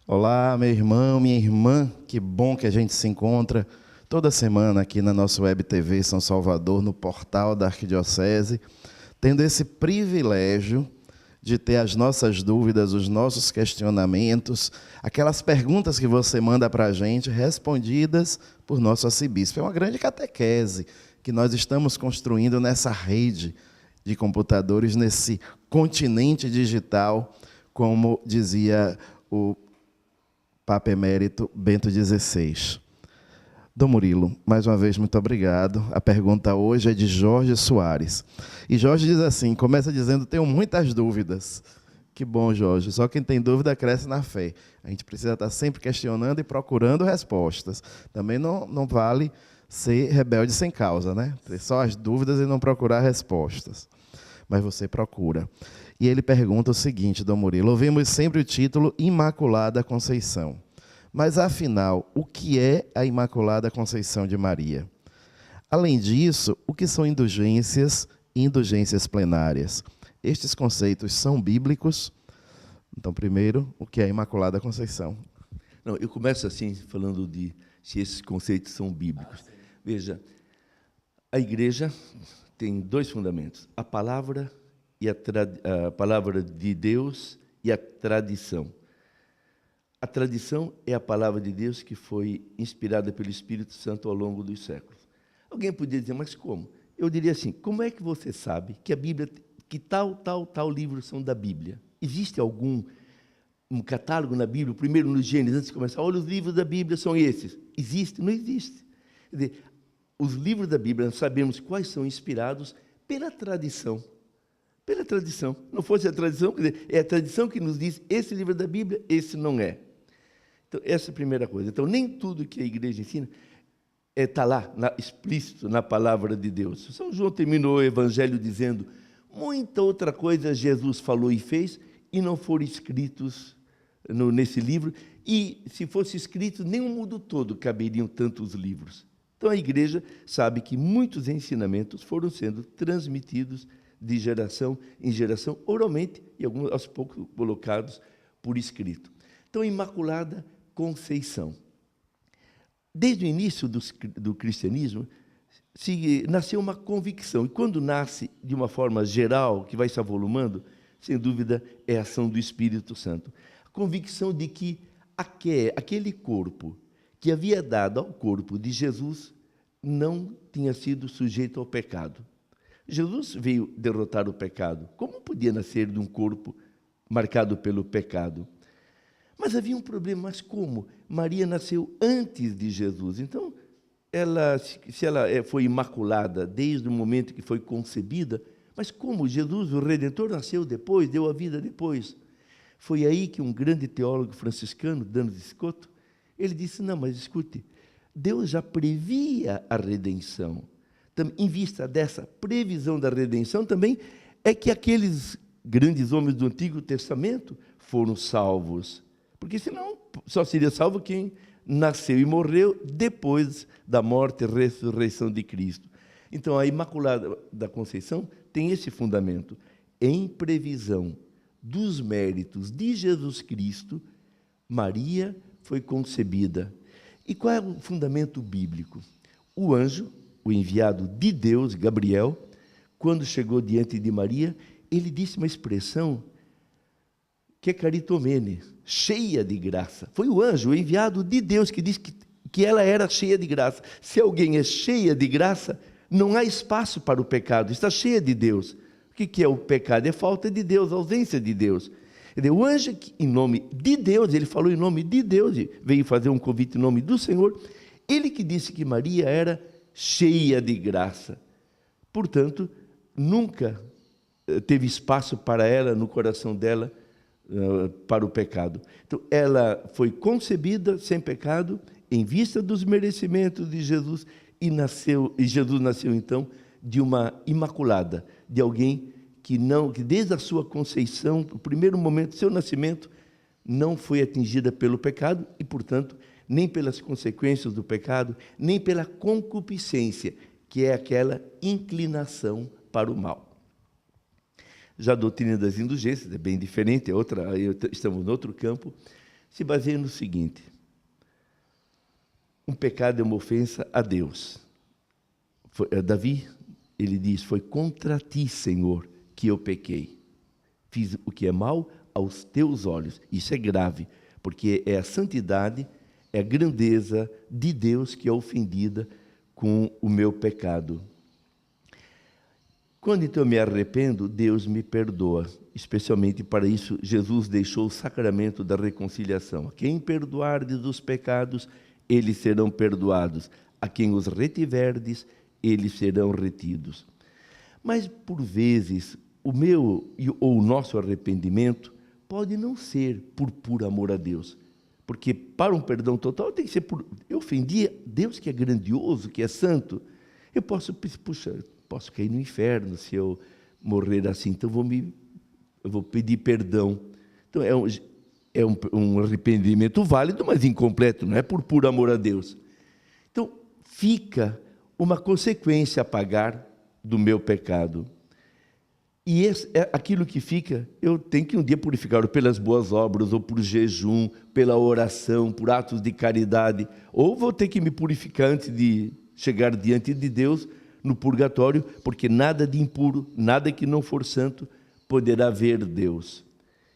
Olá, meu irmão, minha irmã, que bom que a gente se encontra toda semana aqui na nossa Web TV São Salvador, no portal da Arquidiocese, tendo esse privilégio de ter as nossas dúvidas, os nossos questionamentos, aquelas perguntas que você manda para a gente, respondidas por nosso arcebispo. É uma grande catequese que nós estamos construindo nessa rede de computadores, nesse continente digital, como dizia o Papa Emérito Bento XVI. Dom Murilo, mais uma vez, muito obrigado. A pergunta hoje é de Jorge Soares. E Jorge diz assim, começa dizendo, tenho muitas dúvidas. Que bom, Jorge. Só quem tem dúvida cresce na fé. A gente precisa estar sempre questionando e procurando respostas. Também não vale ser rebelde sem causa, né? Ter só as dúvidas e não procurar respostas. Mas você procura. E ele pergunta o seguinte, Dom Murilo, ouvimos sempre o título Imaculada Conceição. Mas, afinal, o que é a Imaculada Conceição de Maria? Além disso, o que são indulgências e indulgências plenárias? Estes conceitos são bíblicos? Então, primeiro, o que é a Imaculada Conceição? Não, eu começo assim, falando de se esses conceitos são bíblicos. Veja, a Igreja tem dois fundamentos, a palavra e a palavra de Deus e a tradição. A tradição é a palavra de Deus que foi inspirada pelo Espírito Santo ao longo dos séculos. Alguém poderia dizer, mas como? Eu diria assim, como é que você sabe que a Bíblia, que tal livro são da Bíblia? Existe algum catálogo na Bíblia, primeiro no Gênesis, antes de começar, olha, os livros da Bíblia são esses. Existe? Não existe. Quer dizer, os livros da Bíblia, nós sabemos quais são inspirados pela tradição. Pela tradição. Não fosse a tradição, quer dizer, é a tradição que nos diz, esse livro da Bíblia, esse não é. Então, essa é a primeira coisa. Então, nem tudo que a Igreja ensina está lá, explícito na palavra de Deus. São João terminou o Evangelho dizendo, muita outra coisa Jesus falou e fez, e não foram escritos nesse livro, e se fosse escrito, nem o mundo todo caberiam tantos livros. Então, a Igreja sabe que muitos ensinamentos foram sendo transmitidos de geração em geração, oralmente, e alguns aos poucos colocados por escrito. Então, Imaculada Conceição. Desde o início do cristianismo, nasceu uma convicção, e quando nasce de uma forma geral, que vai se avolumando, sem dúvida, é a ação do Espírito Santo. A convicção de que aquele corpo que havia dado ao corpo de Jesus não tinha sido sujeito ao pecado. Jesus veio derrotar o pecado. Como podia nascer de um corpo marcado pelo pecado? Mas havia um problema, mas como? Maria nasceu antes de Jesus. Então, se ela foi imaculada desde o momento que foi concebida, mas como Jesus, o Redentor, nasceu depois, deu a vida depois? Foi aí que um grande teólogo franciscano, Duns Scoto, ele disse, não, mas escute, Deus já previa a redenção. Em vista dessa previsão da redenção, também é que aqueles grandes homens do Antigo Testamento foram salvos. Porque senão só seria salvo quem nasceu e morreu depois da morte e ressurreição de Cristo. Então, a Imaculada da Conceição tem esse fundamento. Em previsão dos méritos de Jesus Cristo, Maria foi concebida. E qual é o fundamento bíblico? O anjo, o enviado de Deus, Gabriel, quando chegou diante de Maria, ele disse uma expressão que é caritomene, cheia de graça. Foi o anjo, o enviado de Deus, que disse que ela era cheia de graça. Se alguém é cheia de graça, não há espaço para o pecado, está cheia de Deus. O que é o pecado? É falta de Deus, ausência de Deus. O anjo, em nome de Deus, ele falou em nome de Deus, veio fazer um convite em nome do Senhor, ele que disse que Maria era cheia de graça. Portanto, nunca teve espaço para ela, no coração dela, para o pecado. Então, ela foi concebida sem pecado, em vista dos merecimentos de Jesus, e Jesus nasceu, então, de uma imaculada, de alguém que desde a sua conceição, o primeiro momento do seu nascimento, não foi atingida pelo pecado e, portanto, nem pelas consequências do pecado, nem pela concupiscência, que é aquela inclinação para o mal. Já a doutrina das indulgências é bem diferente, estamos em outro campo. se baseia no seguinte: um pecado é uma ofensa a Deus. Davi, ele diz, foi contra ti, Senhor, que eu pequei. Fiz o que é mal aos teus olhos. Isso é grave, porque é a santidade, é a grandeza de Deus que é ofendida com o meu pecado. Quando então eu me arrependo, Deus me perdoa. Especialmente para isso, Jesus deixou o sacramento da reconciliação. A quem perdoardes os pecados, eles serão perdoados. A quem os retiverdes, eles serão retidos. Mas, por vezes, o meu ou o nosso arrependimento pode não ser por puro amor a Deus. Porque para um perdão total tem que ser por... Eu ofendi Deus, que é grandioso, que é santo. Eu posso, puxa, posso cair no inferno se eu morrer assim, então eu vou pedir perdão. Então é um arrependimento válido, mas incompleto, não é por puro amor a Deus. Então fica uma consequência a pagar do meu pecado. E aquilo que fica, eu tenho que um dia purificar pelas boas obras, ou por jejum, pela oração, por atos de caridade, ou vou ter que me purificar antes de chegar diante de Deus no purgatório, porque nada de impuro, nada que não for santo, poderá ver Deus.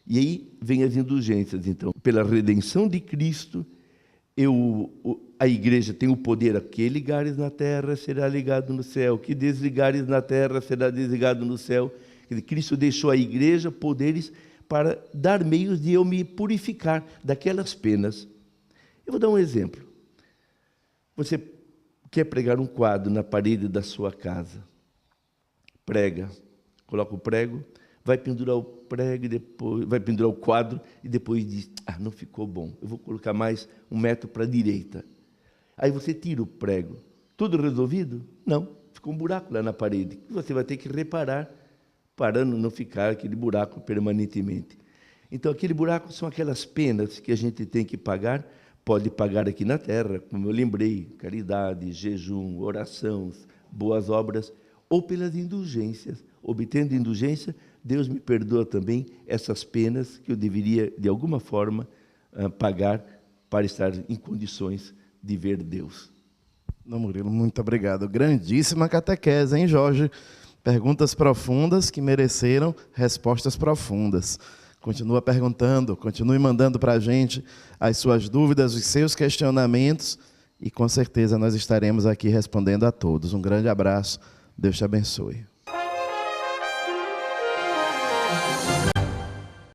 E aí vem as indulgências, então. Pela redenção de Cristo, a igreja tem o poder, a que ligares na terra será ligado no céu, que desligares na terra será desligado no céu. Cristo deixou à igreja poderes para dar meios de eu me purificar daquelas penas. Eu vou dar um exemplo. Você quer pregar um quadro na parede da sua casa. Prega, coloca o prego, vai pendurar o prego, e depois vai pendurar o quadro e depois diz, não ficou bom, eu vou colocar mais 1 metro para a direita. Aí você tira o prego. Tudo resolvido? Não, ficou um buraco lá na parede. Você vai ter que reparar, para não ficar aquele buraco permanentemente. Então, aquele buraco são aquelas penas que a gente tem que pagar, pode pagar aqui na terra, como eu lembrei, caridade, jejum, oração, boas obras, ou pelas indulgências. Obtendo indulgência, Deus me perdoa também essas penas que eu deveria, de alguma forma, pagar para estar em condições de ver Deus. Não, Murilo, muito obrigado. Grandíssima catequese, hein, Jorge? Perguntas profundas que mereceram respostas profundas. Continua perguntando, continue mandando para a gente as suas dúvidas, os seus questionamentos, e com certeza nós estaremos aqui respondendo a todos. Um grande abraço, Deus te abençoe.